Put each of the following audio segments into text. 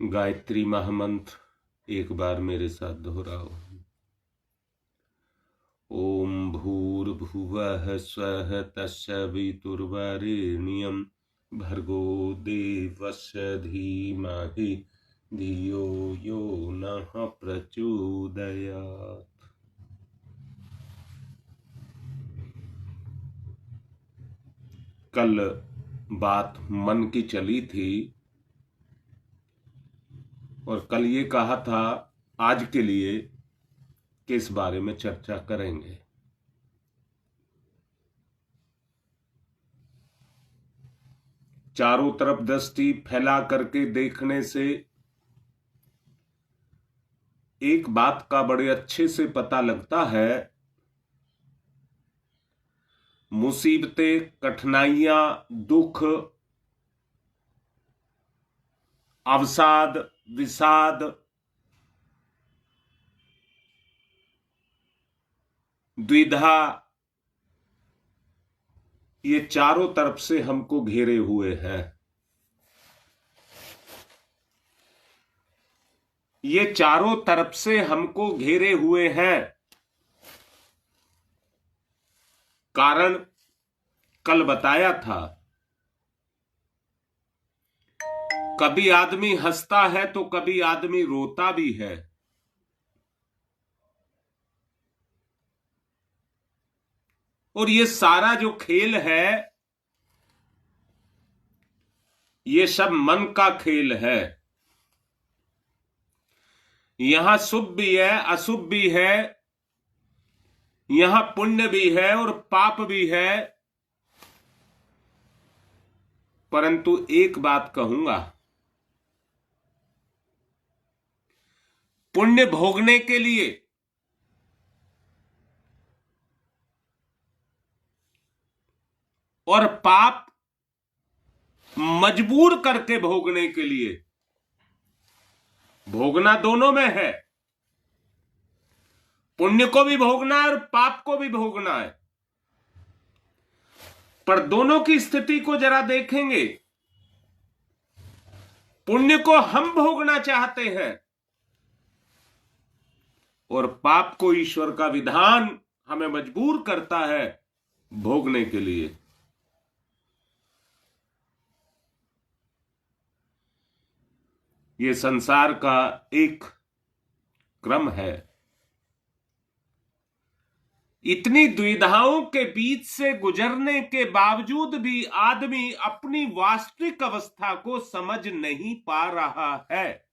गायत्री महामंत्र एक बार मेरे साथ दोहराओ। ओम भूर्भुवः स्वः तत्सवितुर्वरेण्यं भर्गो देवस्य धीमहि धियो यो नः प्रचोदयात्। कल बात मन की चली थी और कल ये कहा था आज के लिए किस बारे में चर्चा करेंगे। चारों तरफ दृष्टि फैला करके देखने से एक बात का बड़े अच्छे से पता लगता है, मुसीबतें, कठिनाइयां, दुख, अवसाद, विषाद, द्विधा, ये चारों तरफ से हमको घेरे हुए हैं। ये चारों तरफ से हमको घेरे हुए हैं। कारण कल बताया था, कभी आदमी हंसता है तो कभी आदमी रोता भी है। और ये सारा जो खेल है, ये सब मन का खेल है। यहां शुभ भी है, अशुभ भी है, यहां पुण्य भी है और पाप भी है। परंतु एक बात कहूंगा, पुण्य भोगने के लिए और पाप मजबूर करके भोगने के लिए, भोगना दोनों में है। पुण्य को भी भोगना है और पाप को भी भोगना है। पर दोनों की स्थिति को जरा देखेंगे। पुण्य को हम भोगना चाहते हैं और पाप को ईश्वर का विधान हमें मजबूर करता है भोगने के लिए। ये संसार का एक क्रम है। इतनी दुविधाओं के बीच से गुजरने के बावजूद भी आदमी अपनी वास्तविक अवस्था को समझ नहीं पा रहा है।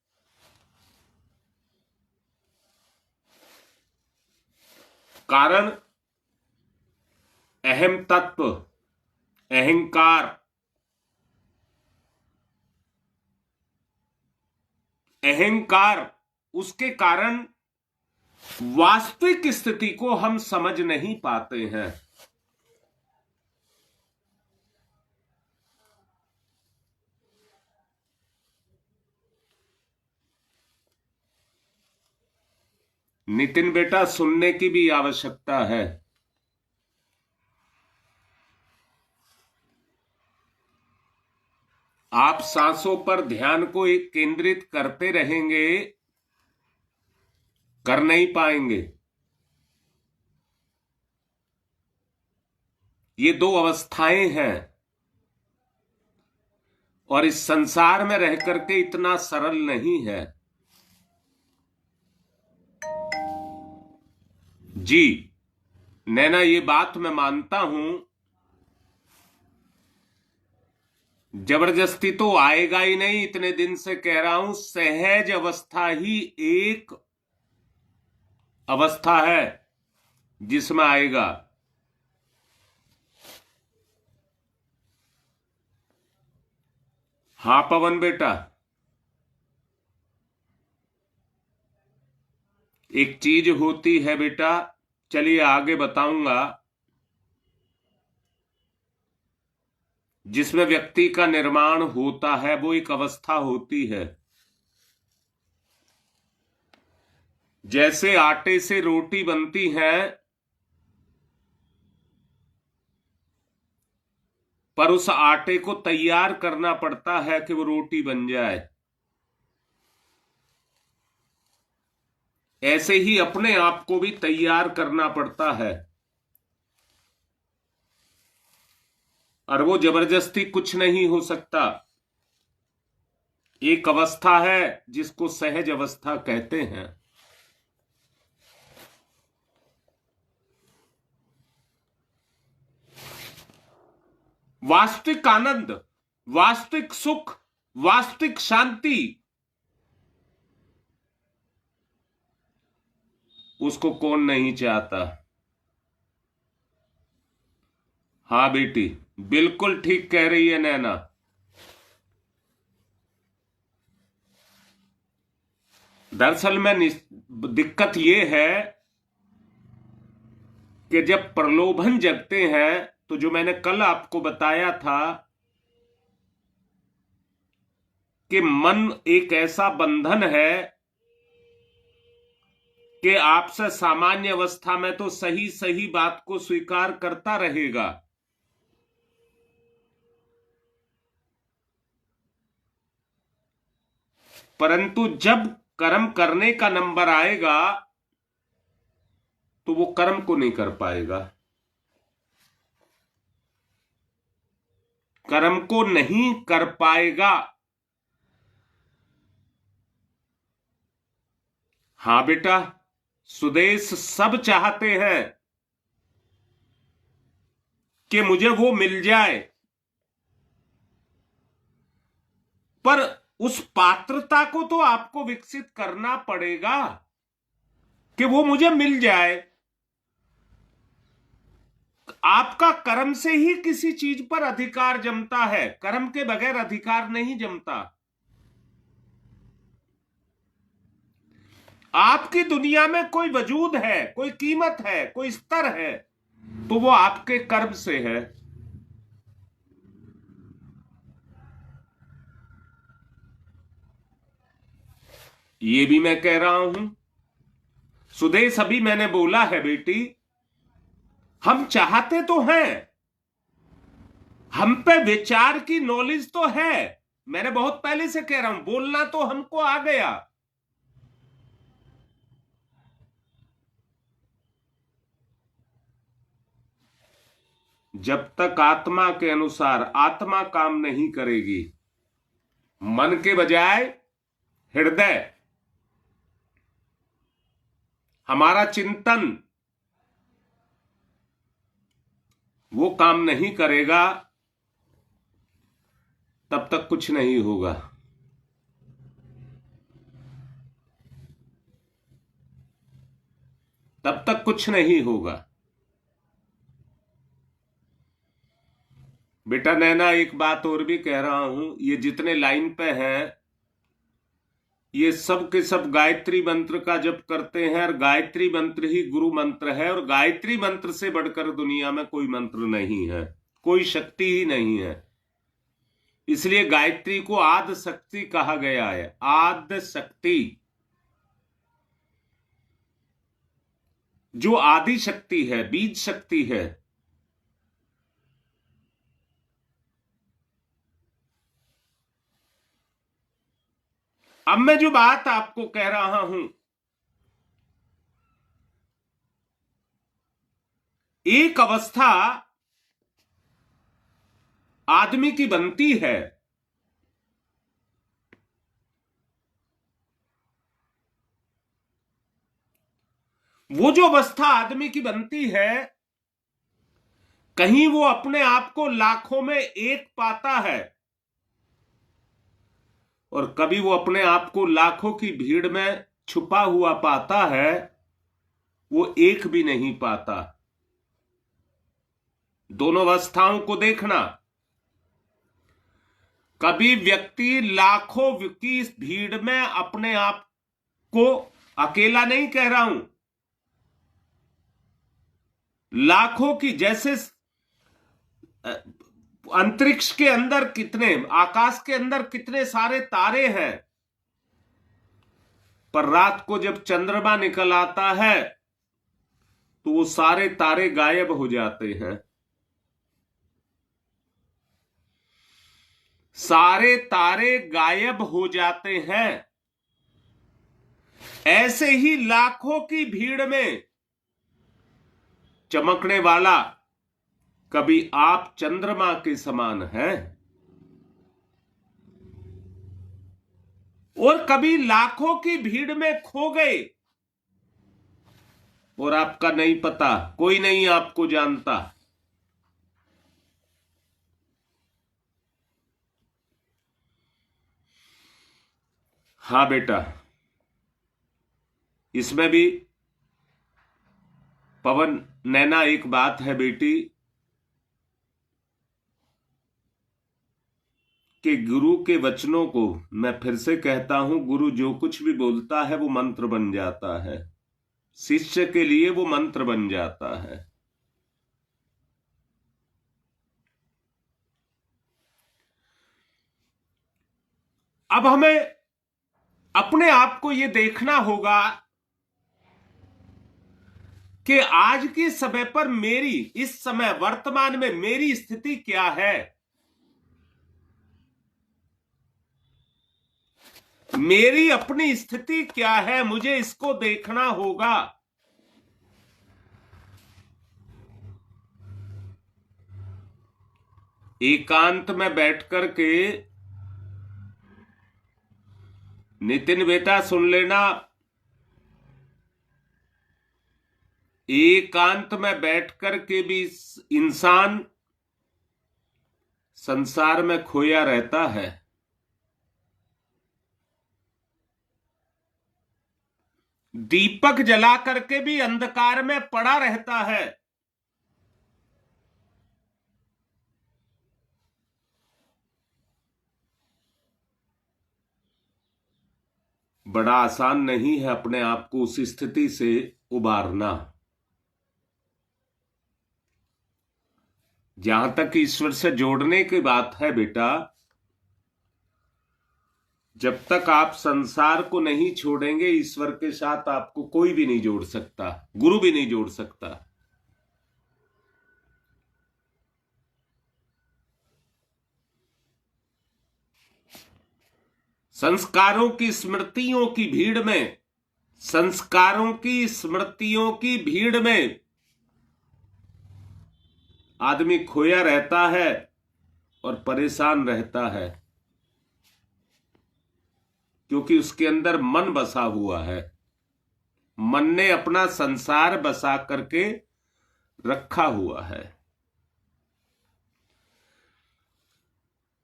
कारण अहम तत्व, अहंकार, उसके कारण वास्तविक स्थिति को हम समझ नहीं पाते हैं। नितिन बेटा, सुनने की भी आवश्यकता है। आप सांसों पर ध्यान को एक केंद्रित करते रहेंगे, कर नहीं पाएंगे। ये दो अवस्थाएं हैं और इस संसार में रह करके इतना सरल नहीं है। जी नैना, ये बात मैं मानता हूं, जबरदस्ती तो आएगा ही नहीं। इतने दिन से कह रहा हूं, सहज अवस्था ही एक अवस्था है जिसमें आएगा। हां पवन बेटा, एक चीज होती है बेटा, चलिए आगे बताऊंगा, जिसमें व्यक्ति का निर्माण होता है, वो एक अवस्था होती है। जैसे आटे से रोटी बनती है, पर उस आटे को तैयार करना पड़ता है कि वो रोटी बन जाए। ऐसे ही अपने आप को भी तैयार करना पड़ता है, और वो जबरदस्ती कुछ नहीं हो सकता। एक अवस्था है जिसको सहज अवस्था कहते हैं। वास्तविक आनंद, वास्तविक सुख, वास्तविक शांति, उसको कौन नहीं चाहता। हाँ बेटी, बिल्कुल ठीक कह रही है नैना। दरअसल में दिक्कत ये है कि जब प्रलोभन जगते हैं, तो जो मैंने कल आपको बताया था कि मन एक ऐसा बंधन है कि आपसे सामान्य अवस्था में तो सही सही बात को स्वीकार करता रहेगा, परंतु जब कर्म करने का नंबर आएगा तो वो कर्म को नहीं कर पाएगा, कर्म को नहीं कर पाएगा। हां बेटा, सुदेश सब चाहते हैं कि मुझे वो मिल जाए, पर उस पात्रता को तो आपको विकसित करना पड़ेगा कि वो मुझे मिल जाए। आपका कर्म से ही किसी चीज पर अधिकार जमता है, कर्म के बगैर अधिकार नहीं जमता। आपकी दुनिया में कोई वजूद है, कोई कीमत है, कोई स्तर है, तो वो आपके कर्म से है। ये भी मैं कह रहा हूं, सुदेश, अभी मैंने बोला है बेटी, हम चाहते तो हैं, हम पे विचार की नॉलेज तो है। मैंने बहुत पहले से कह रहा हूं, बोलना तो हमको आ गया, जब तक आत्मा के अनुसार आत्मा काम नहीं करेगी, मन के बजाय हृदय, हमारा चिंतन वो काम नहीं करेगा, तब तक कुछ नहीं होगा। तब तक कुछ नहीं होगा। बेटा नैना, एक बात और भी कह रहा हूं, ये जितने लाइन पे हैं, ये सब के सब गायत्री मंत्र का जप करते हैं, और गायत्री मंत्र ही गुरु मंत्र है, और गायत्री मंत्र से बढ़कर दुनिया में कोई मंत्र नहीं है, कोई शक्ति ही नहीं है। इसलिए गायत्री को आद्य शक्ति कहा गया है, आद्य शक्ति, जो आदि शक्ति है, बीज शक्ति है। अब मैं जो बात आपको कह रहा हूं, एक अवस्था आदमी की बनती है, वो जो अवस्था आदमी की बनती है, कहीं वो अपने आप को लाखों में एक पाता है, और कभी वो अपने आप को लाखों की भीड़ में छुपा हुआ पाता है, वो एक भी नहीं पाता। दोनों अवस्थाओं को देखना। कभी व्यक्ति लाखों की इस भीड़ में अपने आप को, अकेला नहीं कह रहा हूं, लाखों की, जैसे अंतरिक्ष के अंदर कितने, आकाश के अंदर कितने सारे तारे हैं, पर रात को जब चंद्रमा निकल आता है तो वो सारे तारे गायब हो जाते हैं। सारे तारे गायब हो जाते हैं। ऐसे ही लाखों की भीड़ में चमकने वाला कभी आप चंद्रमा के समान हैं और कभी लाखों की भीड़ में खो गए और आपका नहीं पता, कोई नहीं आपको जानता। हां बेटा, इसमें भी पवन नैना एक बात है बेटी कि गुरु के वचनों को मैं फिर से कहता हूं, गुरु जो कुछ भी बोलता है वो मंत्र बन जाता है, शिष्य के लिए वो मंत्र बन जाता है। अब हमें अपने आप को ये देखना होगा कि आज के समय पर मेरी, इस समय वर्तमान में मेरी स्थिति क्या है। मेरी अपनी स्थिति क्या है, मुझे इसको देखना होगा। एकांत में बैठ कर के, नितिन बेटा सुन लेना, एकांत में बैठ कर के भी इंसान संसार में खोया रहता है। दीपक जला करके भी अंधकार में पड़ा रहता है। बड़ा आसान नहीं है अपने आप को उस स्थिति से उबारना। जहां तक ईश्वर से जोड़ने की बात है बेटा, जब तक आप संसार को नहीं छोड़ेंगे, ईश्वर के साथ आपको कोई भी नहीं जोड़ सकता, गुरु भी नहीं जोड़ सकता। संस्कारों की स्मृतियों की भीड़ में, संस्कारों की स्मृतियों की भीड़ में आदमी खोया रहता है और परेशान रहता है, क्योंकि उसके अंदर मन बसा हुआ है। मन ने अपना संसार बसा करके रखा हुआ है,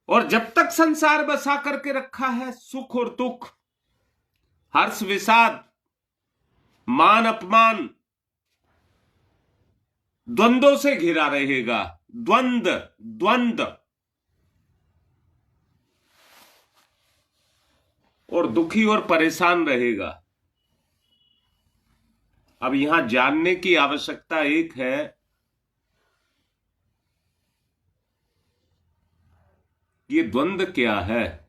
और जब तक संसार बसा करके रखा है, सुख और दुख, हर्ष विषाद, मान अपमान, द्वंद्वों से घिरा रहेगा। द्वंद्व द्वंद्व, और दुखी और परेशान रहेगा। अब यहां जानने की आवश्यकता एक है, ये द्वंद्व क्या है।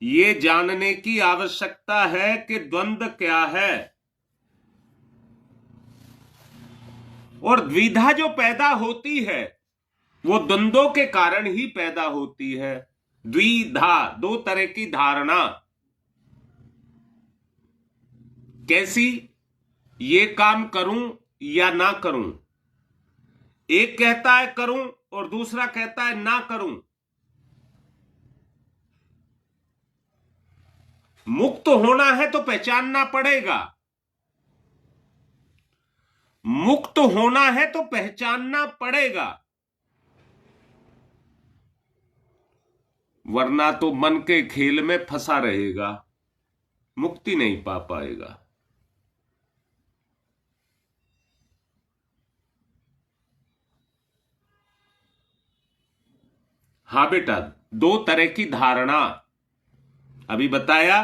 ये जानने की आवश्यकता है कि द्वंद्व क्या है। और द्विधा जो पैदा होती है वो द्वंद्वों के कारण ही पैदा होती है। द्विधा, दो तरह की धारणा। कैसी? ये काम करूं या ना करूं। एक कहता है करूं और दूसरा कहता है ना करूं। मुक्त होना है तो पहचानना पड़ेगा, मुक्त होना है तो पहचानना पड़ेगा, वरना तो मन के खेल में फंसा रहेगा, मुक्ति नहीं पा पाएगा। हां बेटा, दो तरह की धारणा अभी बताया,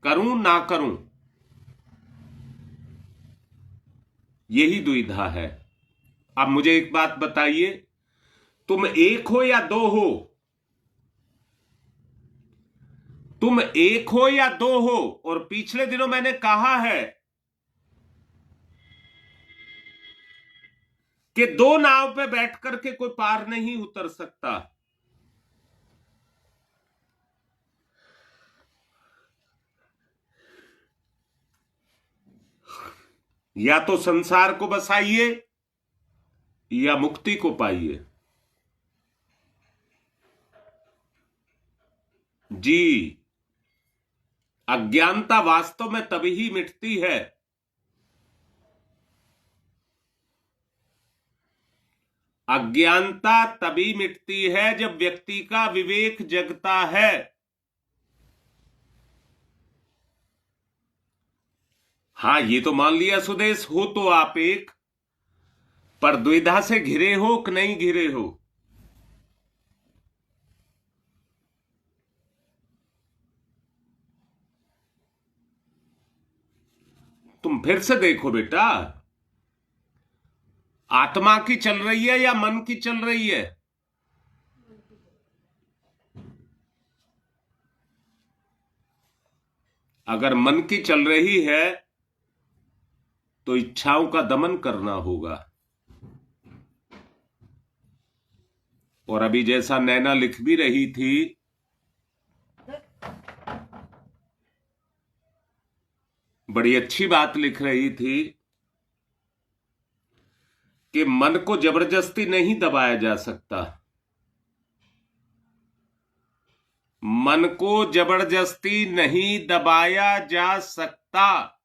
करूं ना करूं, यही दुविधा है। अब मुझे एक बात बताइए, तुम एक हो या दो हो? तुम एक हो या दो हो? और पिछले दिनों मैंने कहा है कि दो नाव पे बैठ करके कोई पार नहीं उतर सकता। या तो संसार को बसाइए या मुक्ति को पाइए। जी, अज्ञानता वास्तव में तभी ही मिटती है, अज्ञानता तभी मिटती है जब व्यक्ति का विवेक जगता है। हां, ये तो मान लिया सुदेश, हो तो आप एक, पर द्विधा से घिरे हो कि नहीं घिरे हो। तुम फिर से देखो बेटा, आत्मा की चल रही है या मन की चल रही है? अगर मन की चल रही है तो इच्छाओं का दमन करना होगा। और अभी जैसा नैना लिख भी रही थी, बड़ी अच्छी बात लिख रही थी कि मन को जबरदस्ती नहीं दबाया जा सकता, मन को जबरदस्ती नहीं दबाया जा सकता,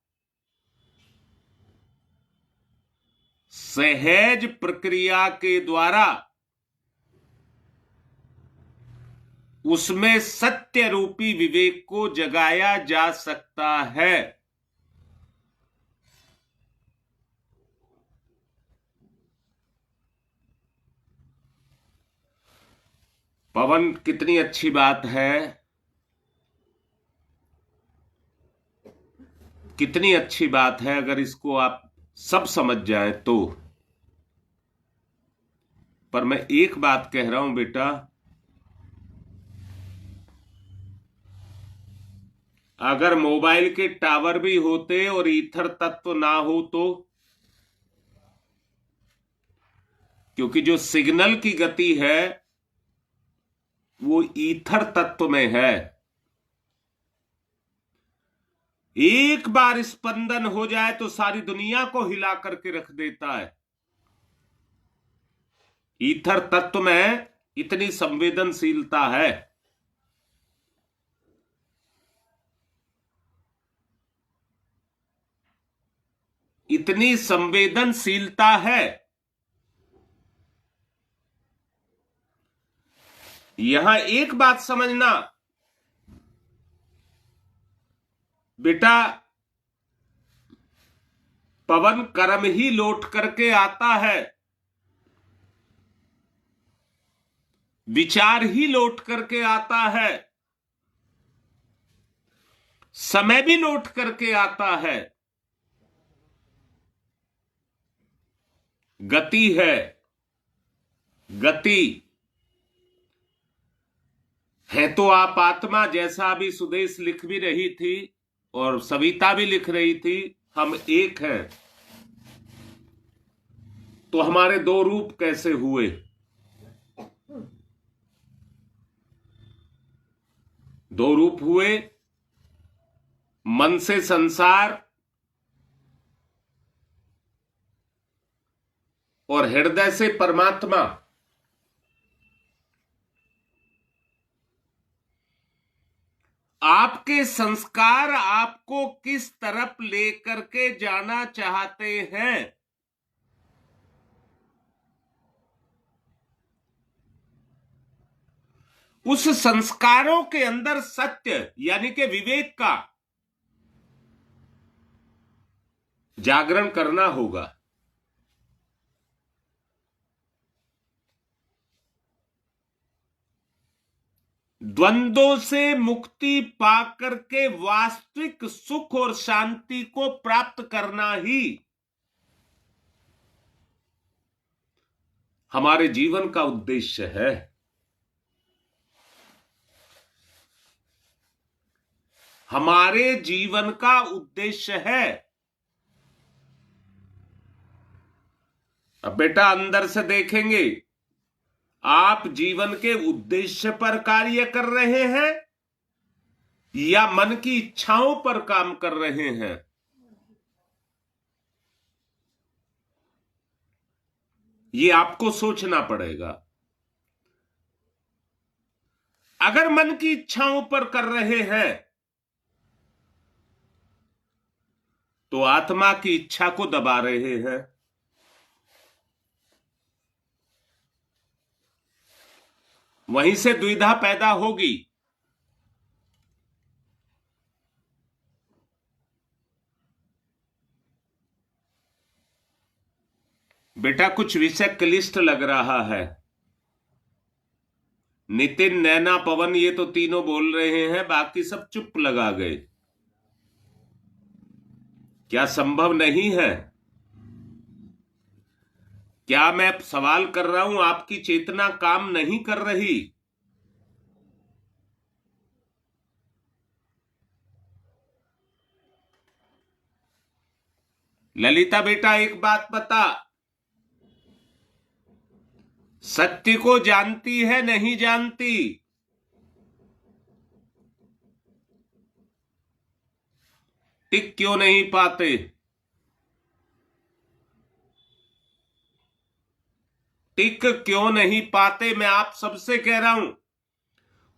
सहज प्रक्रिया के द्वारा उसमें सत्य रूपी विवेक को जगाया जा सकता है। पवन, कितनी अच्छी बात है, कितनी अच्छी बात है अगर इसको आप सब समझ जाएं तो। पर मैं एक बात कह रहा हूं बेटा, अगर मोबाइल के टावर भी होते और ईथर तत्व ना हो तो, क्योंकि जो सिग्नल की गति है वो ईथर तत्व में है। एक बार स्पंदन हो जाए तो सारी दुनिया को हिला करके रख देता है। ईथर तत्व में इतनी संवेदनशीलता है। इतनी संवेदनशीलता है। यहां एक बात समझना बेटा, पवन कर्म ही लौट करके आता है, विचार ही लौट करके आता है, समय भी लौट करके आता है। गति है, गति है तो आप आत्मा, जैसा अभी सुदेश लिख भी रही थी और सविता भी लिख रही थी, हम एक हैं। तो हमारे दो रूप कैसे हुए? दो रूप हुए, मन से संसार और हृदय से परमात्मा। आपके संस्कार आपको किस तरफ लेकर के जाना चाहते हैं, उस संस्कारों के अंदर सत्य यानी कि विवेक का जागरण करना होगा। द्वंद्वों से मुक्ति पाकर के वास्तविक सुख और शांति को प्राप्त करना ही हमारे जीवन का उद्देश्य है। हमारे जीवन का उद्देश्य है। अब बेटा अंदर से देखेंगे, आप जीवन के उद्देश्य पर कार्य कर रहे हैं या मन की इच्छाओं पर काम कर रहे हैं? ये आपको सोचना पड़ेगा। अगर मन की इच्छाओं पर कर रहे हैं तो आत्मा की इच्छा को दबा रहे हैं। वहीं से दुविधा पैदा होगी। बेटा कुछ विषय क्लिष्ट लग रहा है। नितिन, नैना, पवन ये तो तीनों बोल रहे हैं, बाकी सब चुप लगा गए। क्या संभव नहीं है? क्या मैं सवाल कर रहा हूं, आपकी चेतना काम नहीं कर रही? ललिता बेटा एक बात बता, सत्य को जानती है नहीं जानती? टिक क्यों नहीं पाते? टिक क्यों नहीं पाते? मैं आप सबसे कह रहा हूं,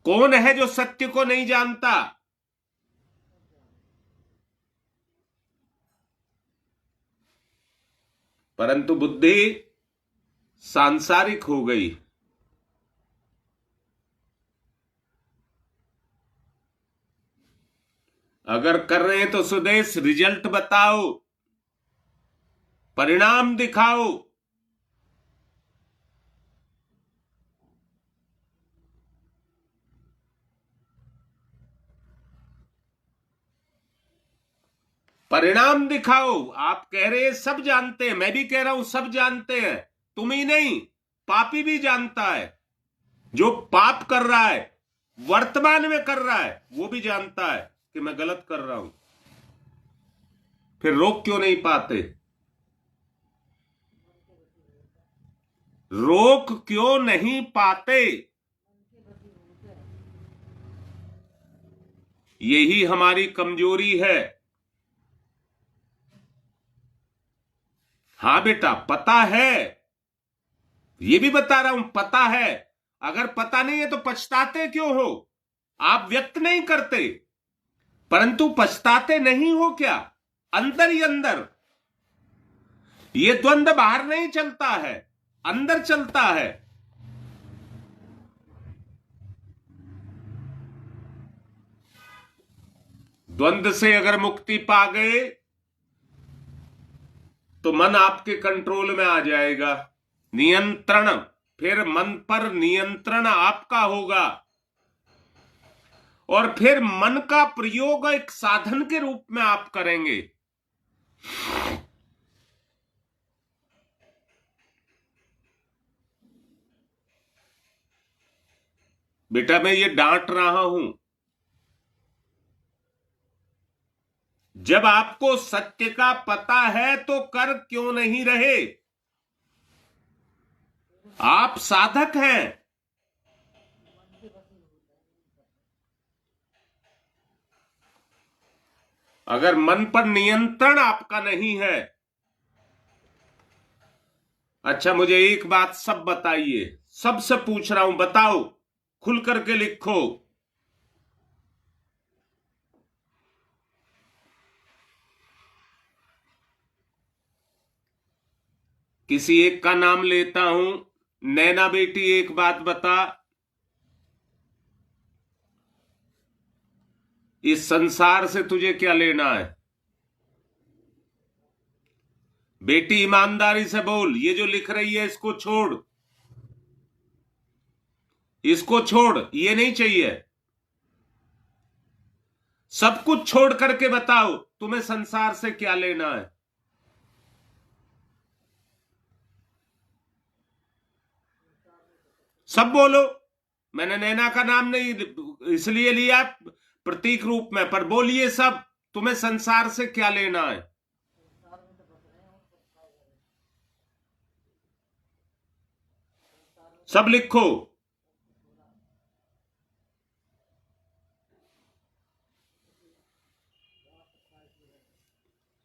कौन है जो सत्य को नहीं जानता? परंतु बुद्धि सांसारिक हो गई। अगर कर रहे हैं तो सुदेश रिजल्ट बताओ, परिणाम दिखाओ। परिणाम दिखाओ। आप कह रहे हैं सब जानते हैं, मैं भी कह रहा हूं सब जानते हैं। तुम ही नहीं, पापी भी जानता है। जो पाप कर रहा है, वर्तमान में कर रहा है, वो भी जानता है कि मैं गलत कर रहा हूं। फिर रोक क्यों नहीं पाते? रोक क्यों नहीं पाते? यही हमारी कमजोरी है। हाँ बेटा पता है, ये भी बता रहा हूं पता है। अगर पता नहीं है तो पछताते क्यों हो? आप व्यक्त नहीं करते, परंतु पछताते नहीं हो क्या? अंदर ही अंदर ये द्वंद्व बाहर नहीं चलता है, अंदर चलता है। द्वंद्व से अगर मुक्ति पा गए तो मन आपके कंट्रोल में आ जाएगा। नियंत्रण, फिर मन पर नियंत्रण आपका होगा और फिर मन का प्रयोग एक साधन के रूप में आप करेंगे। बेटा मैं ये डांट रहा हूं, जब आपको सत्य का पता है तो कर क्यों नहीं रहे? आप साधक हैं। अगर मन पर नियंत्रण आपका नहीं है, अच्छा मुझे एक बात सब बताइए, सबसे पूछ रहा हूं, बताओ, खुल करके लिखो। किसी एक का नाम लेता हूं। नैना बेटी एक बात बता, इस संसार से तुझे क्या लेना है? बेटी ईमानदारी से बोल, ये जो लिख रही है इसको छोड़, इसको छोड़, ये नहीं चाहिए। सब कुछ छोड़ करके बताओ तुम्हें संसार से क्या लेना है? सब बोलो। मैंने नैना का नाम नहीं इसलिए लिया प्रतीक रूप में, पर बोलिए सब, तुम्हें संसार से क्या लेना है? सब लिखो।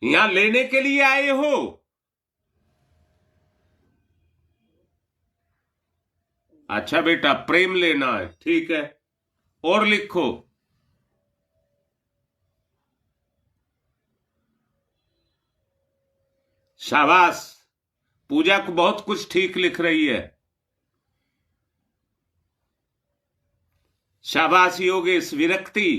यहां लेने के लिए आए हो? अच्छा बेटा, प्रेम लेना है, ठीक है। और लिखो। शाबाश, पूजा को बहुत कुछ ठीक लिख रही है। शाबाश योगेश। विरक्ति।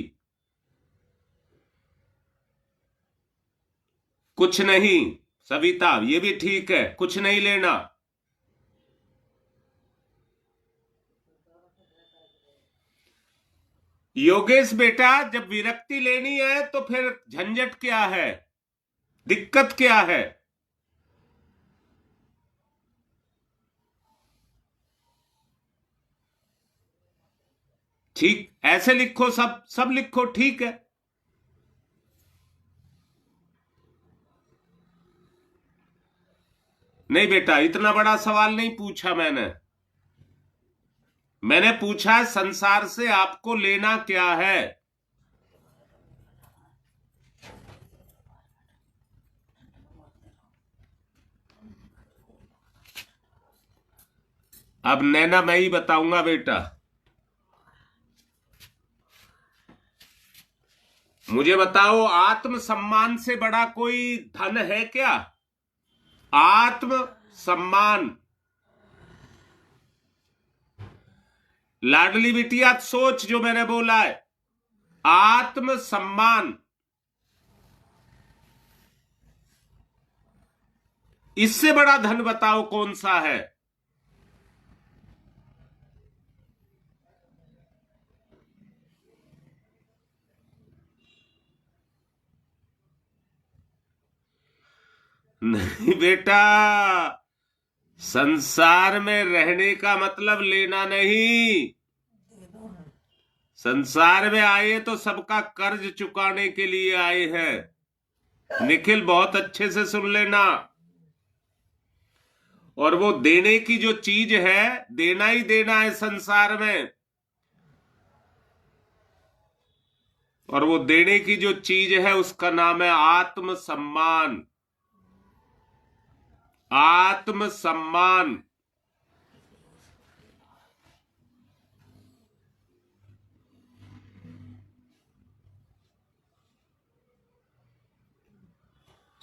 कुछ नहीं। सविता, ये भी ठीक है, कुछ नहीं लेना। योगेश बेटा, जब विरक्ति लेनी है तो फिर झंझट क्या है, दिक्कत क्या है? ठीक ऐसे लिखो, सब सब लिखो, ठीक है। नहीं बेटा, इतना बड़ा सवाल नहीं पूछा मैंने। मैंने पूछा है संसार से आपको लेना क्या है। अब नैना मैं ही बताऊंगा बेटा। मुझे बताओ, आत्म सम्मान से बड़ा कोई धन है क्या? आत्म सम्मान। लाडली बिटिया, सोच जो मैंने बोला है। आत्म सम्मान, इससे बड़ा धन बताओ कौन सा है? नहीं बेटा, संसार में रहने का मतलब लेना नहीं। संसार में आए तो सबका कर्ज चुकाने के लिए आए हैं। निखिल, बहुत अच्छे से सुन लेना। और वो देने की जो चीज है, देना ही देना है संसार में। और वो देने की जो चीज है उसका नाम है आत्म सम्मान। आत्म सम्मान।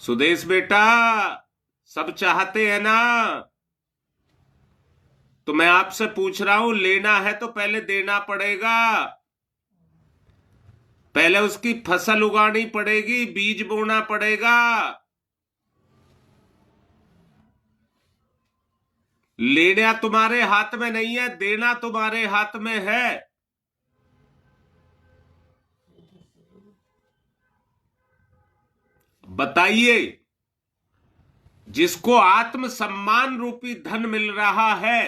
सुदेश बेटा, सब चाहते हैं ना, तो मैं आपसे पूछ रहा हूं, लेना है तो पहले देना पड़ेगा। पहले उसकी फसल उगानी पड़ेगी, बीज बोना पड़ेगा। लेना तुम्हारे हाथ में नहीं है, देना तुम्हारे हाथ में है। बताइए, जिसको आत्म सम्मान रूपी धन मिल रहा है,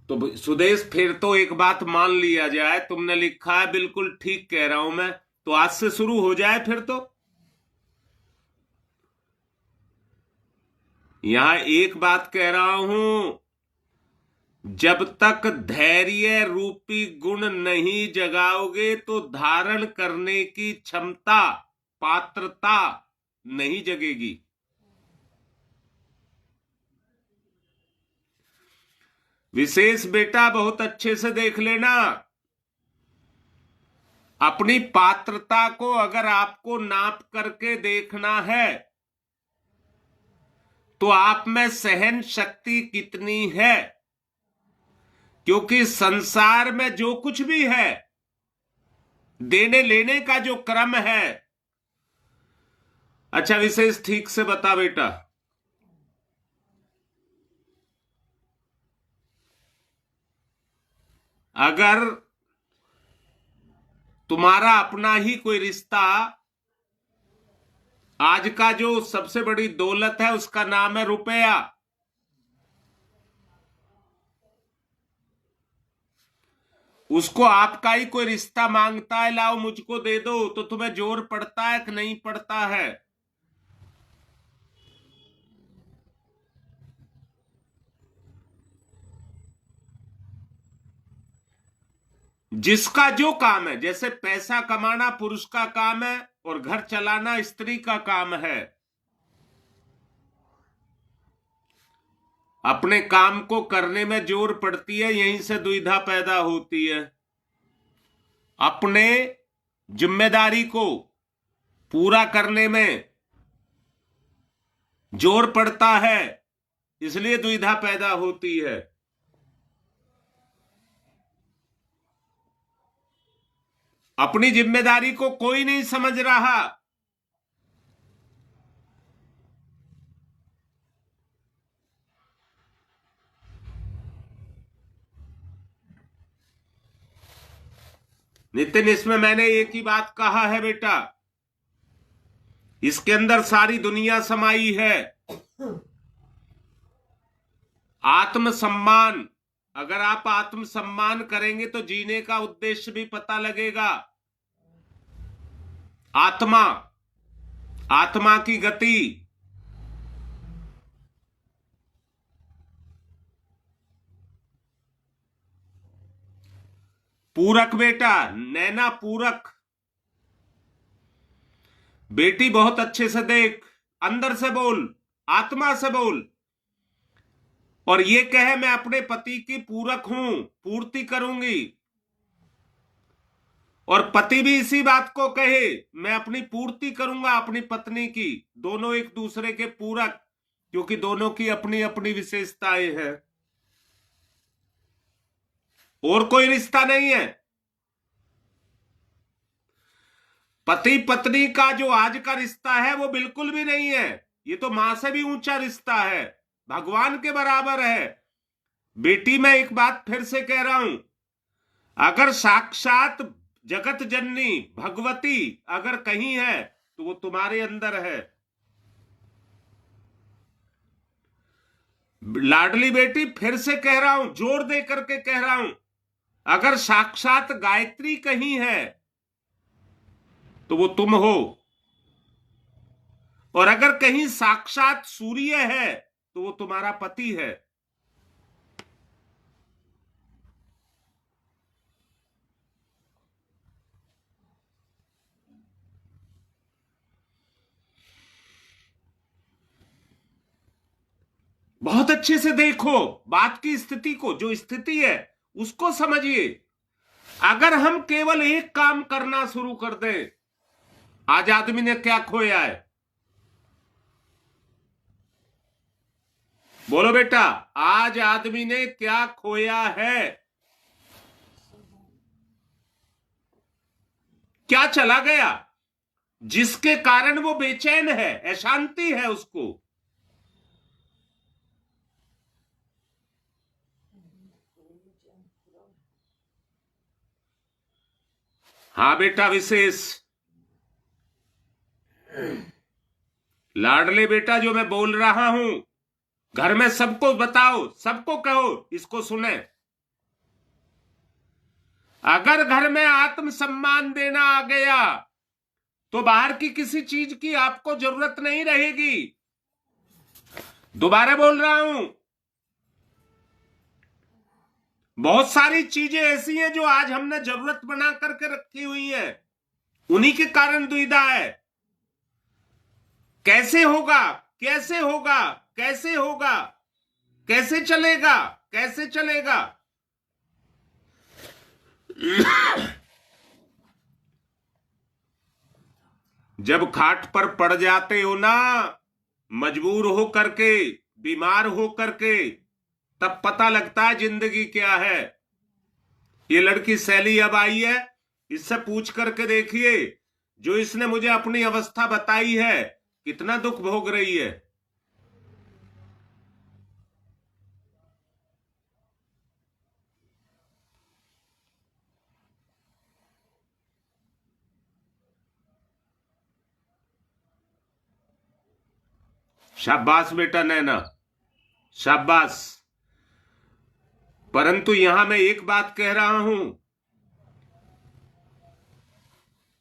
तो सुदेश फिर तो एक बात मान लिया जाए, तुमने लिखा है, बिल्कुल ठीक कह रहा हूं मैं, तो आज से शुरू हो जाए फिर तो। यहां एक बात कह रहा हूं, जब तक धैर्य रूपी गुण नहीं जगाओगे तो धारण करने की क्षमता, पात्रता नहीं जगेगी। विशेष बेटा, बहुत अच्छे से देख लेना। अपनी पात्रता को अगर आपको नाप करके देखना है तो आप में सहन शक्ति कितनी है, क्योंकि संसार में जो कुछ भी है, देने लेने का जो क्रम है। अच्छा विशेष, ठीक से बता बेटा। अगर तुम्हारा अपना ही कोई रिश्ता, आज का जो सबसे बड़ी दौलत है उसका नाम है रुपया, उसको आपका ही कोई रिश्ता मांगता है, लाओ मुझको दे दो, तो तुम्हें जोर पड़ता है कि नहीं पड़ता है? जिसका जो काम है, जैसे पैसा कमाना पुरुष का काम है और घर चलाना स्त्री का काम है, अपने काम को करने में जोर पड़ती है, यहीं से दुविधा पैदा होती है। अपने जिम्मेदारी को पूरा करने में जोर पड़ता है, इसलिए दुविधा पैदा होती है। अपनी जिम्मेदारी को कोई नहीं समझ रहा। नितिन, इसमें मैंने एक ही बात कहा है बेटा, इसके अंदर सारी दुनिया समाई है। आत्मसम्मान, अगर आप आत्मसम्मान करेंगे तो जीने का उद्देश्य भी पता लगेगा। आत्मा, आत्मा की गति, पूरक बेटा, नैना पूरक। बेटी बहुत अच्छे से देख, अंदर से बोल, आत्मा से बोल, और ये कहे मैं अपने पति की पूरक हूं, पूर्ति करूंगी। और पति भी इसी बात को कहे, मैं अपनी पूर्ति करूंगा अपनी पत्नी की। दोनों एक दूसरे के पूरक, क्योंकि दोनों की अपनी अपनी विशेषताएं हैं, और कोई रिश्ता नहीं है। पति पत्नी का जो आज का रिश्ता है वो बिल्कुल भी नहीं है, ये तो मां से भी ऊंचा रिश्ता है, भगवान के बराबर है। बेटी, मैं एक बात फिर से कह रहा हूं, अगर साक्षात जगत जननी भगवती अगर कहीं है तो वो तुम्हारे अंदर है। लाडली बेटी, फिर से कह रहा हूं, जोर दे करके कह रहा हूं, अगर साक्षात गायत्री कहीं है तो वो तुम हो, और अगर कहीं साक्षात सूर्य है तो वो तुम्हारा पति है। बहुत अच्छे से देखो बात की स्थिति को, जो स्थिति है उसको समझिए। अगर हम केवल एक काम करना शुरू कर दें, आज आदमी ने क्या खोया है? बोलो बेटा, आज आदमी ने क्या खोया है? क्या चला गया जिसके कारण वो बेचैन है, अशांति है उसको? हाँ बेटा, विशेष लाडले बेटा, जो मैं बोल रहा हूं घर में सबको बताओ, सबको कहो, इसको सुने। अगर घर में आत्मसम्मान देना आ गया तो बाहर की किसी चीज की आपको जरूरत नहीं रहेगी। दोबारा बोल रहा हूं, बहुत सारी चीजें ऐसी हैं जो आज हमने जरूरत बना करके रखी हुई है, उन्हीं के कारण दुविधा है। कैसे होगा, कैसे होगा, कैसे होगा, कैसे चलेगा, कैसे चलेगा? जब खाट पर पड़ जाते हो ना, मजबूर हो करके, बीमार हो करके, तब पता लगता है जिंदगी क्या है। ये लड़की शैली अब आई है, इससे पूछ करके देखिए, जो इसने मुझे अपनी अवस्था बताई है, कितना दुख भोग रही है। शाबाश बेटा नैना, शाबाश। परंतु यहां मैं एक बात कह रहा हूं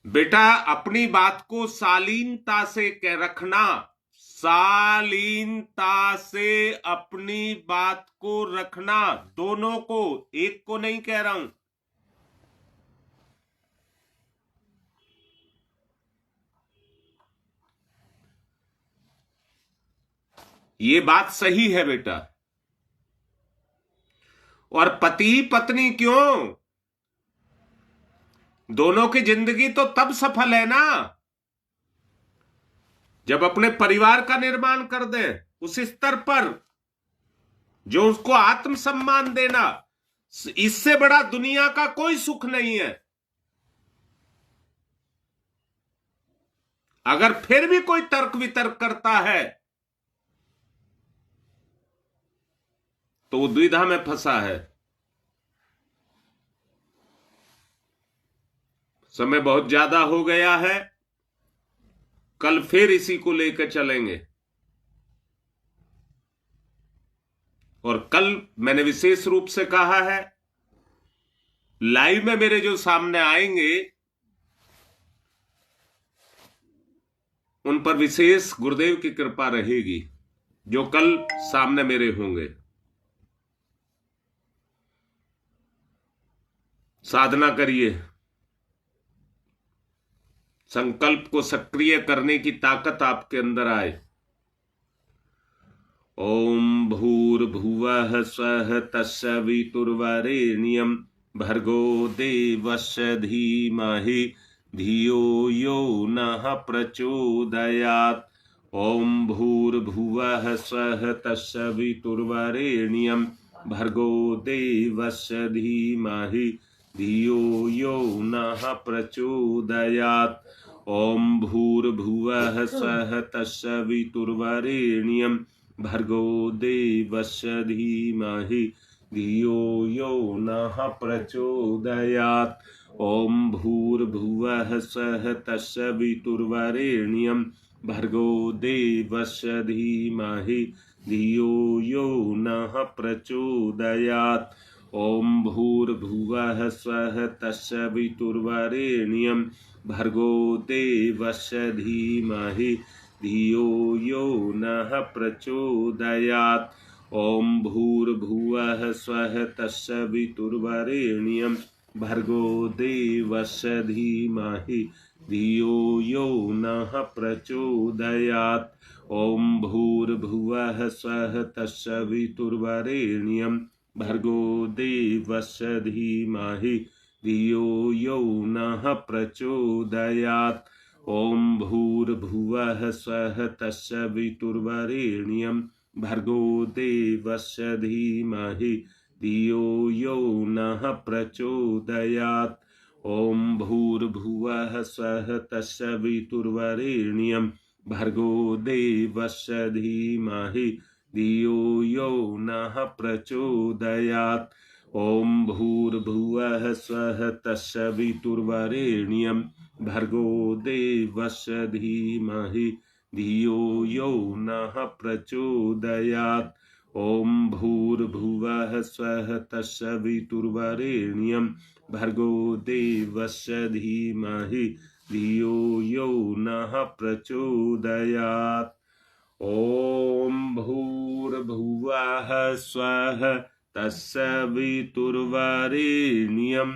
बेटा, अपनी बात को शालीनता से रखना, शालीनता से अपनी बात को रखना, दोनों को, एक को नहीं कह रहा हूं। ये बात सही है बेटा। और पति पत्नी क्यों, दोनों की जिंदगी तो तब सफल है ना जब अपने परिवार का निर्माण कर दे उस स्तर पर जो उसको आत्मसम्मान देना, इससे बड़ा दुनिया का कोई सुख नहीं है। अगर फिर भी कोई तर्क वितर्क करता है तो वो द्विधा में फंसा है। समय बहुत ज्यादा हो गया है, कल फिर इसी को लेकर चलेंगे। और कल मैंने विशेष रूप से कहा है, लाइव में मेरे जो सामने आएंगे उन पर विशेष गुरुदेव की कृपा रहेगी, जो कल सामने मेरे होंगे। साधना करिए, संकल्प को सक्रिय करने की ताकत आपके अंदर आए। ओम भूर्भुवः स्वः तत्सवितुर्वरेण्यं भर्गो देवस्य धीमहि धियो यो नः प्रचोदयात्। ओम भूर्भुवः स्वः तत्सवितुर्वरेण्यं भर्गो देवस्य धीमहि धियो यो नः प्रचोदयात्। ओम भूर्भुवः स्वः तत्सवितुर्वरेण्यं भर्गो देवस्य धीमहि धियो यो नः प्रचोदयात्। ओम भूर्भुवः स्वः तत्सवितुर्वरेण्यं भर्गो देवस्य धीमहि धियो यो नः प्रचोदयात्। ओम भूर्भुवः स्वः तत्सवितुर्वरेण्यं भर्गो देवस्य धीमहि धियो यो नः प्रचोदयात्। ओम भूर्भुवः स्वः तत्सवितुर्वरेण्यं भर्गो देवस्य धीमहि धियो यो नः प्रचोदयात्। ओम भूर्भुवः स्वः तत्सवितुर्वरेण्यं भर्गो देवस्य धीमहि धियो यो नः प्रचोदयात्। ओम भूर्भुवः स्वः तत्सवितुर्वरेण्यं भर्गो देवस्य धीमहि धियो यो नः प्रचोदयात्। ओम भूर्भुवः स्वः तत्सवितुर्वरेण्यं भर्गो देवस्य धीमहि धियो यो नः प्रचोदयात्। ओम भूर्भुवः स्वः तत्सवितुर्वरेण्यं भर्गो देवस्य धीमहि धियो यो नः प्रचोदयात्। ओम भूर्भुवः स्वः तत्सवितुर्वरेण्यं भर्गो देवस्य धीमहि धियो यो नः प्रचोदयात्। ओम भूर्भुवः स्वः तत्सवितुर्वरेण्यं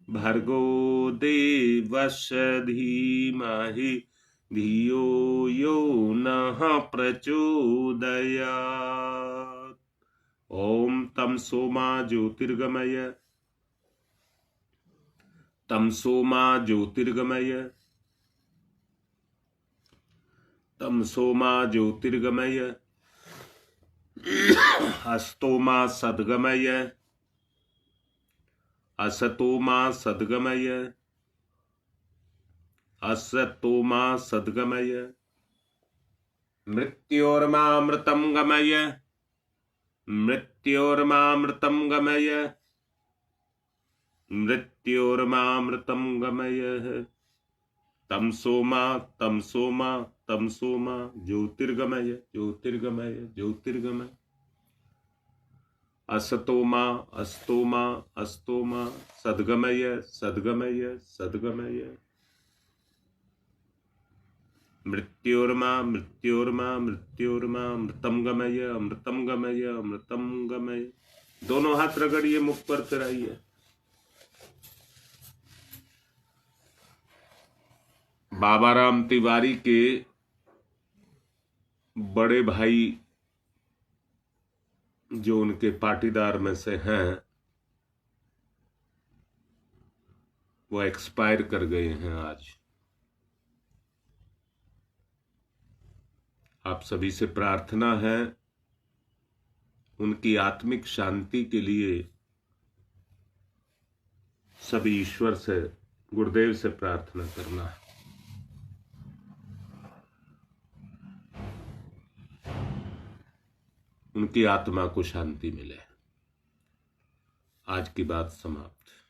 भर्गो देवस्य धीमहि धियो यो नः प्रचोदयात्। ओम तमसो मा ज्योतिर्गमय, तमसो मा ज्योतिर्गमय, तमसो मा ज्योतिर्गमय, अस्तो मा सद्गमय, असतो मा सद्गमय, असतो मा सद्गमय, मृत्योर्मामृतं गमय, मृत्योर्मामृतं गमय, मृत्योर्मामृतं गमय। तमसो मा तमसो मा तमसो मा ज्योतिर्गमय, ज्योतिर्गमय, ज्योतिर्गमय। असतो मा अस्तो मा अस्तो मा सद्गमय, सद्गमय, सद्गमय। मृत्योर्मा मृत्योर्मा मृत्योर्मा अमृतम गमय, अमृतम गमय, अमृतम गमय। दोनों हाथ रगड़िए, मुख पर फिराइए। बाबा राम तिवारी के बड़े भाई जो उनके पाटीदार में से हैं वो एक्सपायर कर गए हैं आज। आप सभी से प्रार्थना है उनकी आत्मिक शांति के लिए सभी ईश्वर से, गुरुदेव से प्रार्थना करना है। उनकी आत्मा को शांति मिले। आज की बात समाप्त।